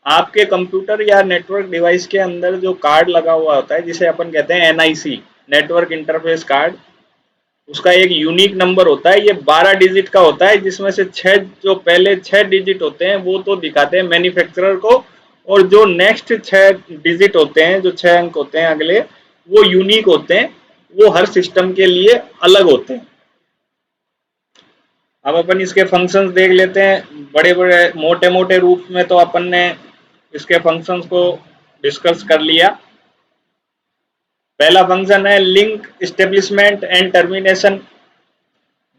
[SPEAKER 1] आपके कंप्यूटर या नेटवर्क डिवाइस के अंदर जो कार्ड लगा हुआ होता है जिसे अपन कहते हैं एनआईसी, नेटवर्क इंटरफेस कार्ड, उसका एक यूनिक नंबर होता है। ये 12 डिजिट का होता है जिसमें से 6 जो पहले 6 डिजिट होते हैं वो तो दिखाते हैं मैन्युफैक्चरर को, और जो नेक्स्ट 6 डिजिट होते हैं, जो 6 अंक होते हैं अगले, वो यूनिक होते हैं, वो हर सिस्टम के लिए अलग होते हैं। अब अपन इसके फंक्शंस देख लेते हैं बड़े बड़े मोटे मोटे रूप में। तो अपन ने इसके फंक्शंस को डिस्कस कर लिया। पहला फंक्शन है लिंक एस्टेब्लिशमेंट एंड टर्मिनेशन।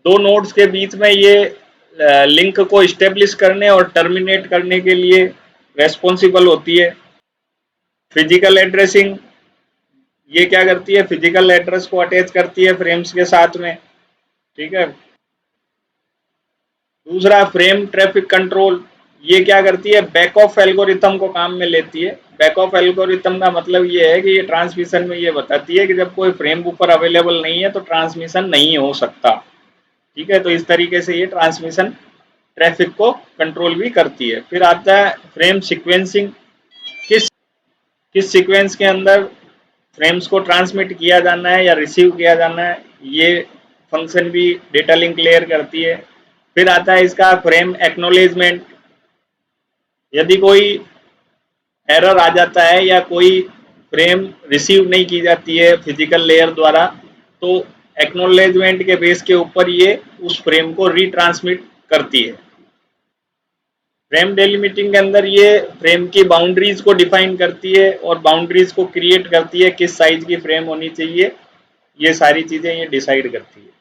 [SPEAKER 1] दो नोड्स के बीच में ये लिंक को इस्टेब्लिश करने और टर्मिनेट करने के लिए रेस्पॉन्सिबल होती है। फिजिकल एड्रेसिंग, ये क्या करती है, फिजिकल एड्रेस को अटैच करती है फ्रेम्स के साथ में। ठीक है। दूसरा फ्रेम ट्रैफिक कंट्रोल, ये क्या करती है, बैक ऑफ एल्गोरिथम को काम में लेती है। बैक ऑफ एल्गोरिथम का मतलब ये है कि ये ट्रांसमिशन में ये बताती है कि जब कोई फ्रेम ऊपर अवेलेबल नहीं है तो ट्रांसमिशन नहीं हो सकता। ठीक है, तो इस तरीके से ये ट्रांसमिशन ट्रैफिक को कंट्रोल भी करती है। फिर आता है फ्रेम सीक्वेंसिंग, किस किस सीक्वेंस के अंदर फ्रेम्स को ट्रांसमिट किया जाना है या रिसीव किया जाना है, ये फंक्शन भी डेटा लिंक लेयर करती है। फिर आता है इसका फ्रेम एक्नॉलेजमेंट। यदि कोई एरर आ जाता है या कोई फ्रेम रिसीव नहीं की जाती है फिजिकल लेयर द्वारा, तो एक्नॉलेजमेंट के बेस के ऊपर ये उस फ्रेम को रीट्रांसमिट करती है। फ्रेम डेलिमिटिंग के अंदर ये फ्रेम की बाउंड्रीज को डिफाइन करती है और बाउंड्रीज को क्रिएट करती है, किस साइज की फ्रेम होनी चाहिए, ये सारी चीजें ये डिसाइड करती है।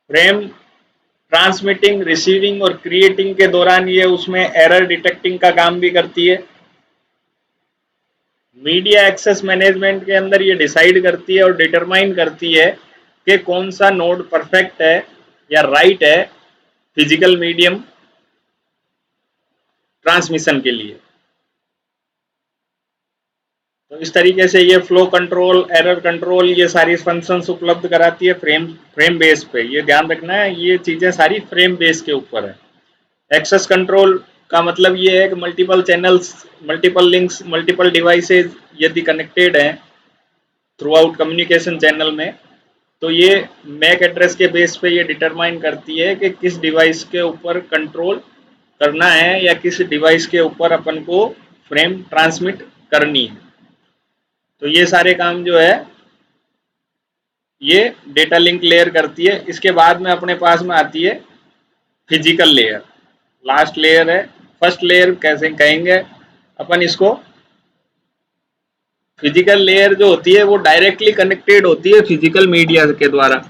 [SPEAKER 1] फ्रेम ट्रांसमिटिंग, रिसीविंग और क्रिएटिंग के दौरान ये उसमें एरर डिटेक्टिंग का काम भी करती है। मीडिया एक्सेस मैनेजमेंट के अंदर ये डिसाइड करती है और डिटरमाइन करती है कि कौन सा नोड परफेक्ट है या राइट है फिजिकल मीडियम ट्रांसमिशन के लिए। तो इस तरीके से ये फ्लो कंट्रोल, एरर कंट्रोल, ये सारी फंक्शंस उपलब्ध कराती है फ्रेम फ्रेम बेस पे। ये ध्यान रखना है, ये चीज़ें सारी फ्रेम बेस के ऊपर है। एक्सेस कंट्रोल का मतलब ये है कि multiple channels, multiple links, multiple devices यदि कनेक्टेड हैं थ्रू आउट कम्युनिकेशन चैनल में, तो ये मैक एड्रेस के बेस पे ये डिटरमाइन करती है कि किस डिवाइस के ऊपर कंट्रोल करना है या किस डिवाइस के ऊपर अपन को फ्रेम ट्रांसमिट करनी है। तो ये सारे काम जो है ये डेटा लिंक लेयर करती है। इसके बाद में अपने पास में आती है फिजिकल लेयर, लास्ट लेयर है। फर्स्ट लेयर कैसे कहेंगे अपन इसको, फिजिकल लेयर जो होती है वो डायरेक्टली कनेक्टेड होती है फिजिकल मीडिया के द्वारा।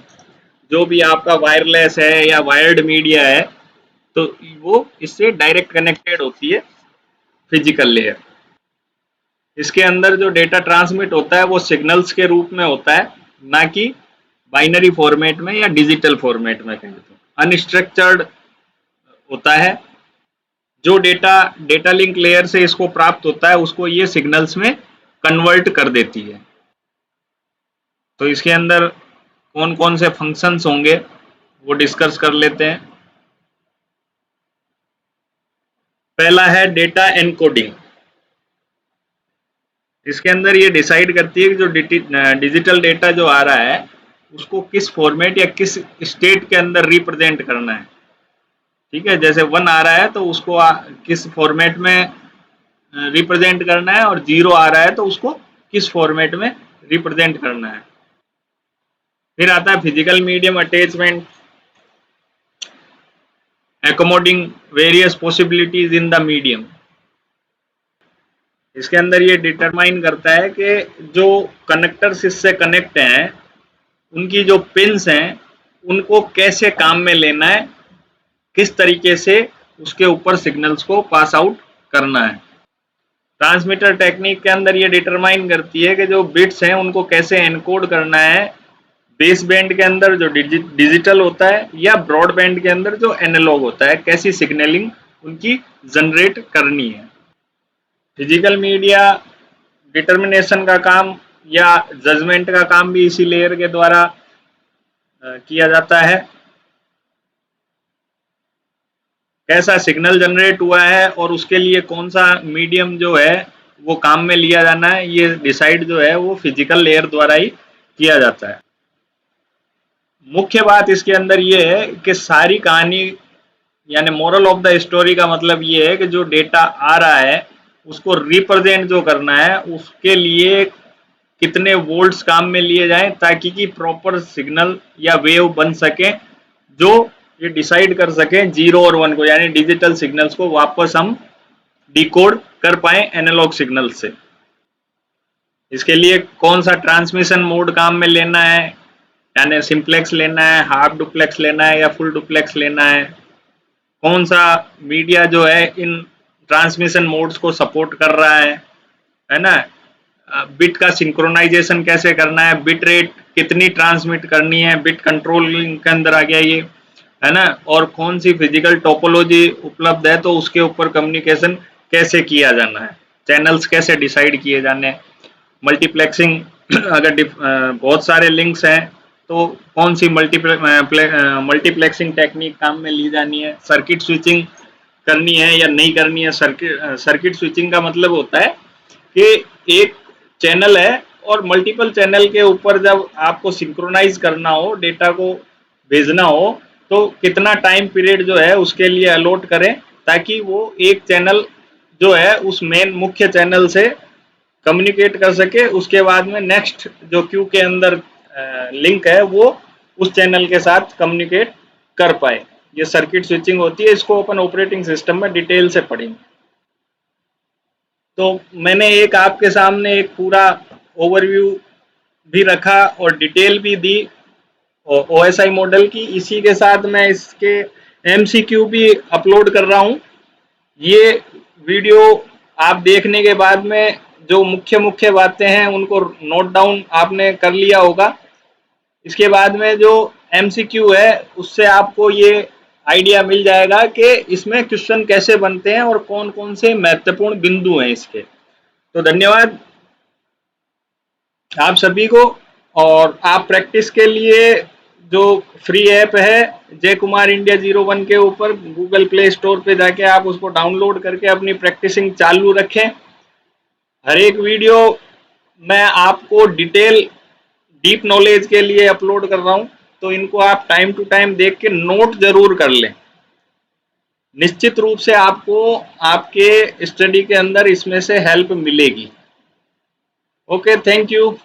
[SPEAKER 1] जो भी आपका वायरलेस है या वायर्ड मीडिया है तो वो इससे डायरेक्ट कनेक्टेड होती है फिजिकल लेयर। इसके अंदर जो डेटा ट्रांसमिट होता है वो सिग्नल्स के रूप में होता है, ना कि बाइनरी फॉर्मेट में या डिजिटल फॉर्मेट में कहें तो अनस्ट्रक्चर्ड होता है। जो डेटा डेटा लिंक लेयर से इसको प्राप्त होता है उसको ये सिग्नल्स में कन्वर्ट कर देती है। तो इसके अंदर कौन कौन से फंक्शंस होंगे वो डिस्कस कर लेते हैं। पहला है डेटा एनकोडिंग। इसके अंदर ये डिसाइड करती है कि जो डिजिटल डेटा जो आ रहा है उसको किस फॉर्मेट या किस स्टेट के अंदर रिप्रेजेंट करना है। ठीक है, जैसे 1 आ रहा है तो उसको किस फॉर्मेट में रिप्रेजेंट करना है, और 0 आ रहा है तो उसको किस फॉर्मेट में रिप्रेजेंट करना है। फिर आता है physical medium attachment, accommodating various possibilities in the medium। इसके अंदर ये डिटरमाइन करता है कि जो कनेक्टर्स इससे कनेक्ट हैं उनकी जो पिन्स हैं उनको कैसे काम में लेना है, किस तरीके से उसके ऊपर सिग्नल्स को पास आउट करना है। ट्रांसमीटर टेक्निक के अंदर ये डिटरमाइन करती है कि जो बिट्स हैं उनको कैसे एनकोड करना है, बेस बैंड के अंदर जो डिजिटल होता है या ब्रॉड बैंड के अंदर जो एनालॉग होता है, कैसी सिग्नलिंग उनकी जनरेट करनी है। फिजिकल मीडिया डिटर्मिनेशन का काम या जजमेंट का काम भी इसी लेयर के द्वारा किया जाता है। कैसा सिग्नल जनरेट हुआ है और उसके लिए कौन सा मीडियम जो है वो काम में लिया जाना है, ये डिसाइड जो है वो फिजिकल लेयर द्वारा ही किया जाता है। मुख्य बात इसके अंदर ये है कि सारी कहानी यानी मोरल ऑफ द स्टोरी का मतलब ये है कि जो डेटा आ रहा है उसको रिप्रेजेंट जो करना है उसके लिए कितने वोल्ट्स काम में लिए जाएं ताकि कि प्रॉपर सिग्नल या वेव बन सके जो ये डिसाइड कर सके 0 और 1 को, यानी डिजिटल सिग्नल्स को वापस हम डिकोड कर पाए एनालॉग सिग्नल से। इसके लिए कौन सा ट्रांसमिशन मोड काम में लेना है, यानी सिंप्लेक्स लेना है, हाफ डुप्लेक्स लेना है या फुल डुप्लेक्स लेना है, कौन सा मीडिया जो है इन ट्रांसमिशन मोड्स को सपोर्ट कर रहा है ना। बिट का सिंक्रोनाइजेशन कैसे करना है, बिट रेट कितनी ट्रांसमिट करनी है, बिट कंट्रोलिंग के अंदर आ गया ये, है ना। और कौन सी फिजिकल टोपोलॉजी उपलब्ध है तो उसके ऊपर कम्युनिकेशन कैसे किया जाना है, चैनल्स कैसे डिसाइड किए जाने हैं, मल्टीप्लेक्सिंग अगर बहुत सारे लिंक्स हैं तो कौन सी मल्टीप्लेक्सिंग टेक्निक काम में ली जानी है, सर्किट स्विचिंग करनी है या नहीं करनी है। सर्किट स्विचिंग का मतलब होता है कि एक चैनल है और मल्टीपल चैनल के ऊपर जब आपको सिंक्रोनाइज करना हो, डेटा को भेजना हो, तो कितना टाइम पीरियड जो है उसके लिए अलॉट करें ताकि वो एक चैनल जो है उस मेन मुख्य चैनल से कम्युनिकेट कर सके, उसके बाद में नेक्स्ट जो क्यू के अंदर लिंक है वो उस चैनल के साथ कम्युनिकेट कर पाए। ये सर्किट स्विचिंग होती है, इसको अपन ऑपरेटिंग सिस्टम में डिटेल से पढ़ेंगे। तो मैंने एक आपके सामने एक पूरा ओवरव्यू भी रखा और डिटेल भी दी ओएसआई मॉडल की। इसी के साथ मैं इसके एमसीक्यू भी अपलोड कर रहा हूँ। ये वीडियो आप देखने के बाद में जो मुख्य मुख्य बातें हैं उनको नोट डाउन आपने कर लिया होगा। इसके बाद में जो एमसीक्यू है उससे आपको ये आइडिया मिल जाएगा कि इसमें क्वेश्चन कैसे बनते हैं और कौन कौन से महत्वपूर्ण बिंदु हैं इसके। तो धन्यवाद आप सभी को। और आप प्रैक्टिस के लिए जो फ्री ऐप है जय कुमार इंडिया 01 के ऊपर गूगल प्ले स्टोर पे जाके आप उसको डाउनलोड करके अपनी प्रैक्टिसिंग चालू रखें। हर एक वीडियो मैं आपको डिटेल डीप नॉलेज के लिए अपलोड कर रहा हूं, तो इनको आप टाइम टू टाइम देख के नोट जरूर कर लें। निश्चित रूप से आपको आपके स्टडी के अंदर इसमें से हेल्प मिलेगी। Okay, thank you.